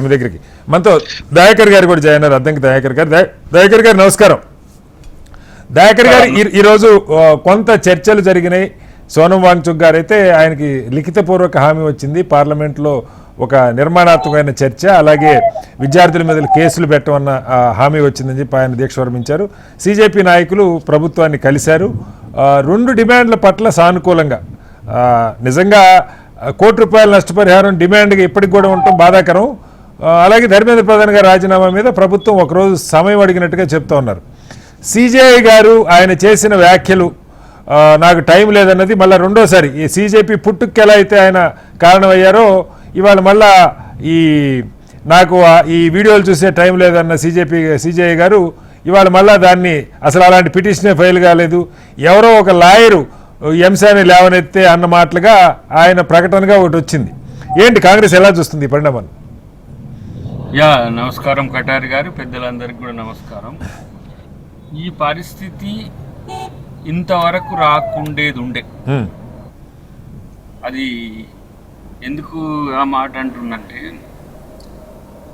మీ దగ్గరికి మనతో దయాకర్ గారు కూడా జాయిన్ అయ్యారు. అద్దంకి దయాకర్ గారు. దయాకర్ గారు నమస్కారం. దయాకర్ గారు ఈరోజు కొంత చర్చలు జరిగినాయి. సోనం వాంగ్చుక్ గారు అయితే ఆయనకి లిఖితపూర్వక హామీ వచ్చింది, పార్లమెంట్లో ఒక నిర్మాణాత్మకమైన చర్చ, అలాగే విద్యార్థుల మీద కేసులు పెట్టమన్న హామీ వచ్చిందని చెప్పి ఆయన దీక్ష విరమించారు. సిజేపీ నాయకులు ప్రభుత్వాన్ని కలిశారు. 2 డిమాండ్ల పట్ల సానుకూలంగా, నిజంగా ₹1 నష్టపరిహారం డిమాండ్గా ఇప్పటికి కూడా ఉండటం బాధాకరం. అలాగే ధర్మేంద్ర ప్రధాన్ గారి రాజీనామా మీద ప్రభుత్వం ఒకరోజు సమయం అడిగినట్టుగా చెప్తా ఉన్నారు. సిజేఐ గారు ఆయన చేసిన వ్యాఖ్యలు నాకు టైం లేదన్నది మళ్ళీ రెండోసారి ఈ సిజేపీ పుట్టుకు ఎలా అయితే ఆయన కారణమయ్యారో ఇవాళ మళ్ళా నాకు ఈ వీడియోలు చూసే టైం లేదన్న సిజేఐ గారు ఇవాళ మళ్ళా దాన్ని అసలు అలాంటి పిటిషనే ఫైల్ కాలేదు, ఎవరో ఒక లాయరు ఈ అంశాన్ని లేవనెత్తే అన్న మాటలుగా ఆయన ప్రకటనగా ఒకటి వచ్చింది. ఏంటి కాంగ్రెస్ ఎలా చూస్తుంది ఈ పరిణామాన్ని? నమస్కారం కటారి గారు, పెద్దలందరికీ కూడా నమస్కారం. ఈ పరిస్థితి ఇంతవరకు రాకుండేది ఉండే. అది ఎందుకు ఆ మాట అంటుందంటే,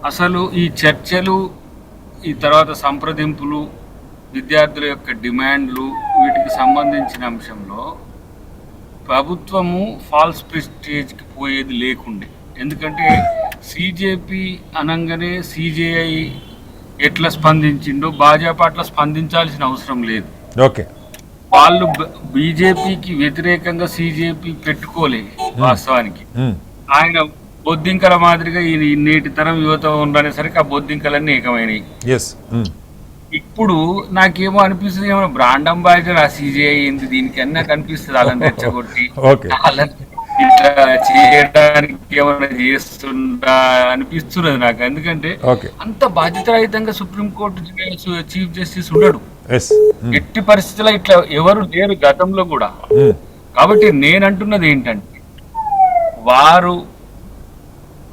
అసలు ఈ చర్చలు, ఈ తర్వాత సంప్రదింపులు, విద్యార్థుల యొక్క డిమాండ్లు, వీటికి సంబంధించిన అంశంలో ప్రభుత్వము ఫాల్స్ ప్రెస్టేజ్కి పోయేది లేకుండే. ఎందుకంటే సిజేపీ అనగానే సిజేఐ ఎట్లా స్పందించిండో భాజపా అట్లా స్పందించాల్సిన అవసరం లేదు. ఓకే, వాళ్ళు బీజేపీకి వ్యతిరేకంగా సిజేపీ పెట్టుకోలేదు. వాస్తవానికి ఆయన బొద్దింకల మాదిరిగా ఈ నేటి తరం యువత ఉండనేసరికి ఆ బొద్దింకలన్నీ ఏకమైనవి. ఇప్పుడు నాకేమో అనిపిస్తుంది, ఏమో బ్రాండ్ అంబాసిడర్ ఆ సిజేఐ ఏంది దీనికి అన్నా కనిపిస్తుంది. వాళ్ళని రెచ్చగొట్టి ఇట్లా చేయడానికి ఏమైనా చేస్తుందా అనిపిస్తున్నది నాకు. ఎందుకంటే అంత బాధ్యతారహితంగా సుప్రీంకోర్టు చీఫ్ జస్టిస్ ఉండడు ఎట్టి పరిస్థితుల్లో, ఇట్లా ఎవరు లేరు గతంలో కూడా. కాబట్టి నేనంటున్నది ఏంటంటే, వారు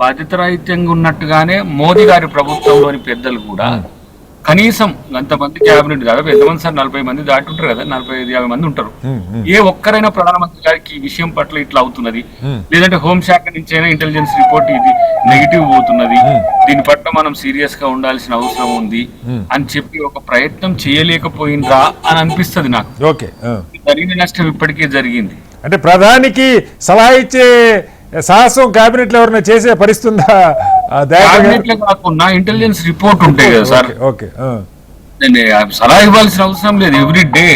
బాధ్యతారహితంగా ఉన్నట్టుగానే మోదీ గారి ప్రభుత్వంలోని పెద్దలు కూడా కనీసం అంతమంది క్యాబినెట్ దాదాపు ఎంతమంది సార్, 40 మంది దాటి ఉంటారు కదా, 45-50 మంది ఉంటారు. ఏ ఒక్కరైనా ప్రధానమంత్రి గారికి ఈ విషయం పట్ల ఇట్లా అవుతున్నది, లేదంటే హోంశాఖ నుంచి అయినా ఇంటెలిజెన్స్ రిపోర్ట్ ఇది నెగిటివ్ పోతున్నది, దీని పట్ల మనం సీరియస్ గా ఉండాల్సిన అవసరం ఉంది అని చెప్పి ఒక ప్రయత్నం చేయలేకపోయిందా అని అనిపిస్తుంది నాకు. జరిగిన నష్టం ఇప్పటికే జరిగింది. అంటే ప్రధానికి సలహా ఇచ్చే సాహసం కేబినెట్ లో ఎవరైనా చేసే పరిస్థితుందా? కాకుండా ఇంటెలిజెన్స్ రిపోర్ట్ ఉంటాయి కదా సార్, సలహా ఇవ్వాల్సిన అవసరం లేదు. Every day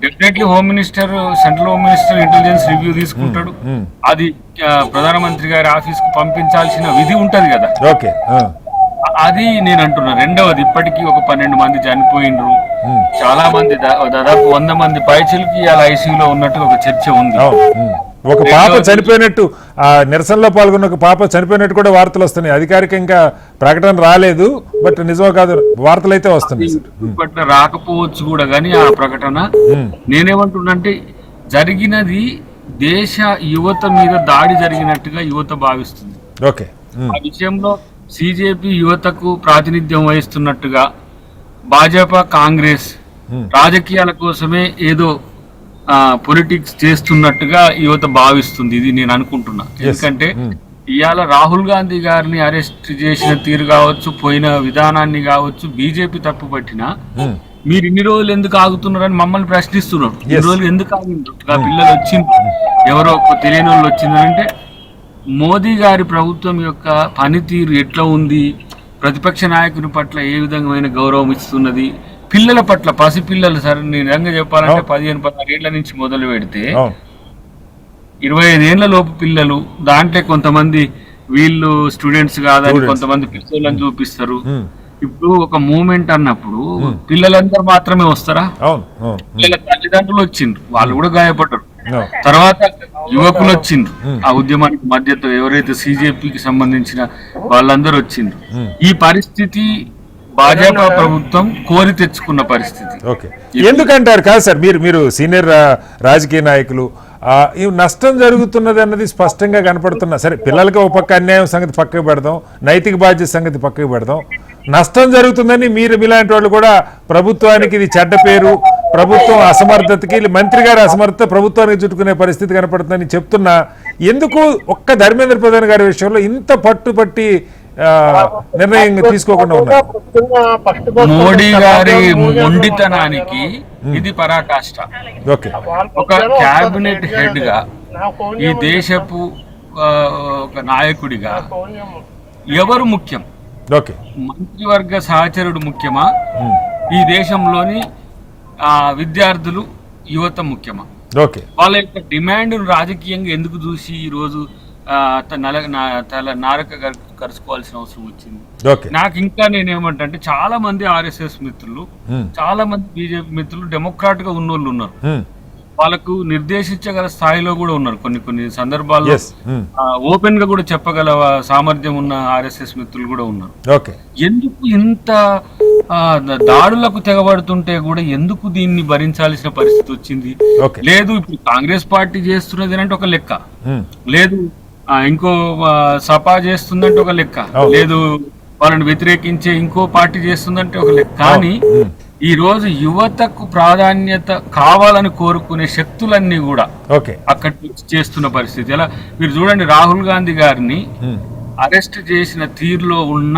definitely home minister, central home minister intelligence review తీసుకుంటాడు. అది ప్రధానమంత్రి గారి ఆఫీస్ కు పంపించాల్సిన విధి ఉంటది కదా. అది నేను అంటున్నా. రెండవది, ఇప్పటికీ ఒక 12 మంది చనిపోయినరు, చాలా మంది దాదాపు 100 మంది పైచిలకి అలా ఐసీయూలో ఉన్నట్టు ఒక చర్చ ఉంది. ఒక పాప చనిపోయినట్టు, ఆ నిరసనలో పాల్గొన్న ఒక పాప చనిపోయినట్టు కూడా వార్తలు వస్తున్నాయి. అధికారికంగా ప్రకటన రాలేదు, బట్ నిజమో కాదు వార్తలు అయితే వస్తున్నాయి. రాకపోవచ్చు కూడా కానీ ఆ ప్రకటన. నేనేమంటున్నంటే, జరిగినది దేశ యువత మీద దాడి జరిగినట్టుగా యువత భావిస్తుంది. ఆ విషయంలో సిజేపీ యువతకు ప్రాతినిధ్యం వహిస్తున్నట్టుగా, భాజపా కాంగ్రెస్ రాజకీయాల కోసమే ఏదో పొలిటిక్స్ చేస్తున్నట్టుగా యువత భావిస్తుంది. ఇది నేను అనుకుంటున్నా. ఎందుకంటే ఇవాళ రాహుల్ గాంధీ గారిని అరెస్ట్ చేసిన తీరు కావచ్చు, పోయిన విధానాన్ని కావచ్చు, బీజేపీ తప్పు పట్టినా మీరు ఇన్ని రోజులు ఎందుకు ఆగుతున్నారని మమ్మల్ని ప్రశ్నిస్తున్నారు. ఇన్ని రోజులు ఎందుకు ఆగిండ్రు? ఆ పిల్లలు వచ్చింది, ఎవరో తెలియని వాళ్ళు వచ్చిందంటే మోదీ గారి ప్రభుత్వం యొక్క పనితీరు ఎట్లా ఉంది, ప్రతిపక్ష నాయకుని పట్ల ఏ విధమైన గౌరవం ఇస్తున్నది, పిల్లల పట్ల, పసిపిల్లలు సార్, నేను నిజంగా చెప్పాలంటే 15-16 ఏళ్ల నుంచి మొదలు పెడితే 25 ఏళ్ల లోపు పిల్లలు, దాంట్లో కొంతమంది వీళ్ళు స్టూడెంట్స్ కాదని కొంతమంది పిల్లలను చూపిస్తారు. ఇప్పుడు ఒక మూమెంట్ అన్నప్పుడు పిల్లలందరూ మాత్రమే వస్తారా? పిల్లల తల్లిదండ్రులు వచ్చిండ్రు, వాళ్ళు కూడా గాయపడ్డారు. తర్వాత యువకులు వచ్చిండ్రు, ఆ ఉద్యమానికి మధ్యతో ఎవరైతే సిజేపీకి సంబంధించిన వాళ్ళందరూ వచ్చిండ్రు. ఈ పరిస్థితి భాజపా ప్రభుత్వం కోరి తెచ్చుకున్న పరిస్థితి. ఎందుకంటారు? కాదు సార్, మీరు సీనియర్ రాజకీయ నాయకులు, ఈ నష్టం జరుగుతున్నది అన్నది స్పష్టంగా కనపడుతున్నా. సరే, పిల్లలకి ఒక పక్క అన్యాయం సంగతి పక్కకు పెడదాం, నైతిక బాధ్యత సంగతి పక్కకు పెడదాం. నష్టం జరుగుతుందని మీరు ఇలాంటి వాళ్ళు కూడా ప్రభుత్వానికి ఇది చెడ్డ పేరు, ప్రభుత్వం అసమర్థతకి, మంత్రి గారి అసమర్థత ప్రభుత్వానికి చుట్టుకునే పరిస్థితి కనపడుతుందని చెప్తున్నా, ఎందుకు ఒక్క ధర్మేంద్ర ప్రధాన్ గారి విషయంలో ఇంత పట్టుపట్టి నిర్ణయం తీసుకోకుండా ఉన్నారు? మోడీ గారి మొండితనానికి ఇది పరాకాష్ట. ఓకే, ఒక క్యాబినెట్ హెడ్ గా, ఈ దేశపు ఒక నాయకుడిగా ఎవరు ముఖ్యం? ఓకే, మంత్రివర్గ సహచరుడు ముఖ్యమా, ఈ దేశంలోని విద్యార్థులు యువత ముఖ్యమా? ఓకే, వాళ్ళ యొక్క డిమాండ్ రాజకీయంగా ఎందుకు చూసి ఈ రోజు నారక కరుచుకోవాల్సిన అవసరం వచ్చింది? ఓకే. నాకు ఇంకా నేనేమంటే, చాలా మంది ఆర్ఎస్ఎస్ మిత్రులు, చాలా మంది బీజేపీ మిత్రులు డెమోక్రాట్ గా ఉన్నోళ్ళు ఉన్నారు. వాళ్ళకు నిర్దేశించగల స్థాయిలో కూడా ఉన్నారు. కొన్ని సందర్భాల్లో ఓపెన్ గా కూడా చెప్పగల సామర్థ్యం ఉన్న ఆర్ఎస్ఎస్ మిత్రులు కూడా ఉన్నారు. ఓకే. ఎందుకు ఇంత దాడులకు తెగబడుతుంటే కూడా ఎందుకు దీన్ని భరించాల్సిన పరిస్థితి వచ్చింది? లేదు, ఇప్పుడు కాంగ్రెస్ పార్టీ చేస్తున్నది అంటే ఒక లెక్క, లేదు ఇంకో సపా చేస్తుందంటే ఒక లెక్క, లేదు వాళ్ళని వ్యతిరేకించే ఇంకో పార్టీ చేస్తుందంటే ఒక లెక్క. కానీ ఈ రోజు యువతకు ప్రాధాన్యత కావాలని కోరుకునే శక్తులన్నీ కూడా అక్కడ చేస్తున్న పరిస్థితి. ఎలా మీరు చూడండి, రాహుల్ గాంధీ గారిని అరెస్ట్ చేసిన తీరులో ఉన్న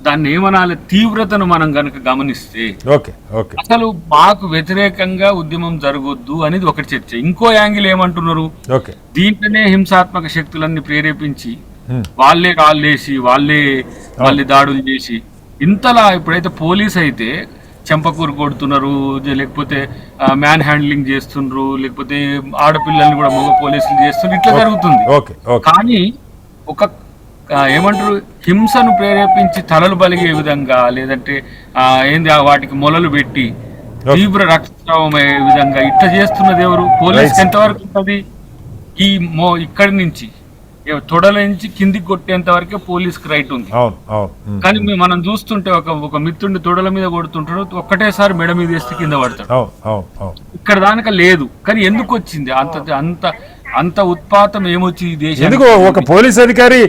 దాన్ని ఏమనాలి, తీవ్రతను మనం గనక గమనిస్తే అసలు మాకు వ్యతిరేకంగా ఉద్యమం జరగొద్దు అనేది ఒకటి చర్చ. ఇంకో యాంగిల్ ఏమంటున్నారు, దీంట్లోనే హింసాత్మక శక్తులన్నీ ప్రేరేపించి వాళ్ళే రాళ్ళేసి వాళ్ళే దాడులు చేసి ఇంతలా ఇప్పుడైతే పోలీస్ అయితే చెంపకూరు కొడుతున్నారు, లేకపోతే మ్యాన్ హ్యాండ్లింగ్ చేస్తున్నారు, లేకపోతే ఆడపిల్లల్ని కూడా మగ పోలీసులు చేస్తున్నారు, ఇట్లా జరుగుతుంది. కానీ ఒక ఏమంటారు, హింసను ప్రేరేపించి తలలు బలిగే విధంగా, లేదంటే వాటికి మొలలు పెట్టి తీవ్ర రక్తస్రావం అయ్యే విధంగా ఇట్లా చేస్తున్నది ఎవరు? పోలీస్ ఎంతవరకు ఉంటుంది? ఇక్కడి నుంచి తొడల నుంచి కిందికి కొట్టేంత వరకే పోలీస్ కి రైట్ ఉంది. కానీ మనం చూస్తుంటే ఒక మిత్రుడిని తొడల మీద కొడుతుంటాడు, ఒక్కటేసారి మెడ మీద వేస్తే కింద పడతాడు. ఇక్కడ దానిక లేదు. కానీ ఎందుకు వచ్చింది అంత ఉత్పాతం? ఏమొచ్చి ఎందుకు? ఒక పోలీస్ అధికారి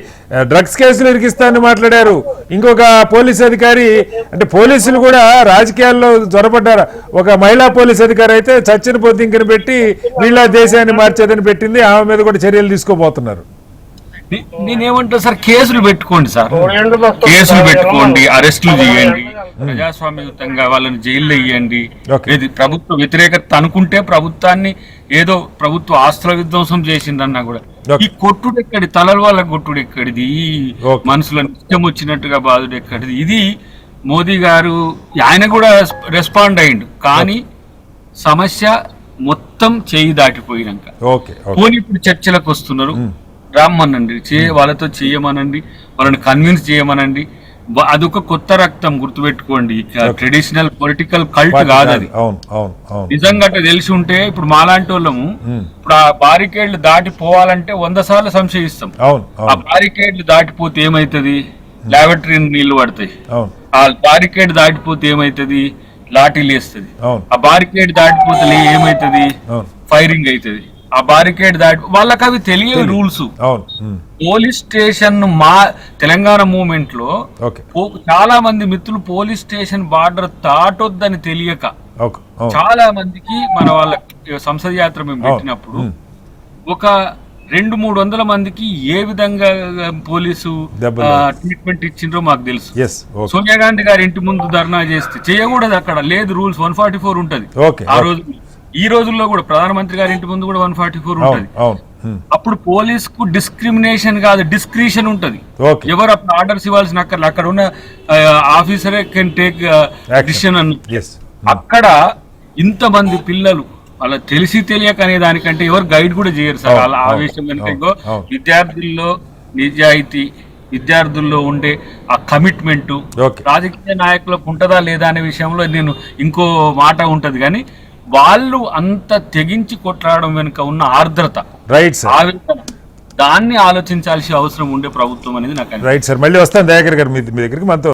డ్రగ్స్ కేసులు ఇరికిస్తానని మాట్లాడారు, ఇంకొక పోలీస్ అధికారి, అంటే పోలీసులు కూడా రాజకీయాల్లో జ్వరపడ్డారు. ఒక మహిళా పోలీస్ అధికారి అయితే చచ్చిన పొద్దుంకని పెట్టి వీళ్ళ దేశాన్ని మార్చేదని పెట్టింది, ఆమె మీద కూడా చర్యలు తీసుకోబోతున్నారు. నేనేమంటా సార్, కేసులు పెట్టుకోండి సార్, కేసులు పెట్టుకోండి, అరెస్టులు చేయండి, ప్రజాస్వామ్యయుతంగా వాళ్ళని జైల్లో ఇవ్వండి. ఇది ప్రభుత్వ వ్యతిరేకత అనుకుంటే ప్రభుత్వాన్ని ఏదో ప్రభుత్వ ఆస్తుల విధ్వంసం చేసిందన్నా కూడా ఈ కొట్టుడు ఎక్కడి, తలల వాళ్ళ కొట్టుడు ఎక్కడిది, మనుషులను ఇష్టం వచ్చినట్టుగా బాధుడు ఎక్కడిది? ఇది మోదీ గారు ఆయన కూడా రెస్పాండ్ అయ్యిండు, కానీ సమస్య మొత్తం చేయి దాటిపోయినాక పోనీ ఇప్పుడు చర్చలకు వస్తున్నారు. రమ్మనండి, వాళ్ళతో చేయమనండి, వాళ్ళని కన్విన్స్ చేయమనండి. అదొక కొత్త రక్తం, గుర్తుపెట్టుకోండి. ట్రెడిషనల్ పొలిటికల్ కల్ట్ కాదు అది. నిజంగా తెలిసి ఉంటే ఇప్పుడు మాలాంటి వాళ్ళము ఇప్పుడు ఆ బారికేడ్లు దాటిపోవాలంటే 100 సార్లు సంశయిస్తాం. ఆ బారికేడ్లు దాటిపోతే ఏమైతుంది? లాబొరేటరీ నీళ్లు పడతాయి. ఆ బారికేడ్ దాటిపోతే ఏమైతుంది? లాఠీలు వేస్తుంది. ఆ బారికేడ్ దాటిపోతే ఏమైతుంది? ఫైరింగ్ అవుతుంది. ఆ బారికేడ్ దాటి వాళ్ళకి అవి తెలియని rules. Police station Telangana movement లో చాలా మంది మిత్రులు పోలీస్ స్టేషన్ బార్డర్ దాటొద్దని తెలియక చాలా మందికి మన వాళ్ళ సంసద్ యాత్ర మేము పెట్టినప్పుడు ఒక 200-300 మందికి ఏ విధంగా పోలీసు ట్రీట్మెంట్ ఇచ్చిండ్రో మాకు తెలుసు. సోనియా గాంధీ గారి ఇంటి ముందు ధర్నా చేస్తే చేయకూడదు, అక్కడ లేదు, రూల్స్ 144 ఉంటది. ఆ రోజు ఈ రోజుల్లో కూడా ప్రధానమంత్రి గారి ఇంటి ముందు కూడా 144 ఉంటది. అప్పుడు పోలీస్ కు డిస్క్రిమినేషన్ కాదు, డిస్క్రిషన్ ఉంటది. ఎవరు అప్పుడు ఆర్డర్స్ ఇవ్వాల్సిన అక్కడ అక్కడ ఉన్న ఆఫీసరే కెన్ టేక్ డిసిషన్ అన్న. అక్కడ ఇంతమంది పిల్లలు అలా తెలిసి తెలియక అనే దానికంటే ఎవరు గైడ్ కూడా చేయరు సార్. అలా ఆవేశం కనుక విద్యార్థుల్లో నిజాయితీ, విద్యార్థుల్లో ఉండే ఆ కమిట్మెంట్ రాజకీయ నాయకులకు ఉంటుందా లేదా అనే విషయంలో నేను ఇంకో మాట ఉంటది. కానీ వాళ్ళు అంత తెగించి కొట్లాడడం వెనుక ఉన్న ఆర్ద్రత, దాన్ని ఆలోచించాల్సిన అవసరం ఉండే ప్రభుత్వం అనేది నాకు. రైట్ సార్, మళ్ళీ వస్తాను దయాకర్ గారు మీ దగ్గరికి. మనతో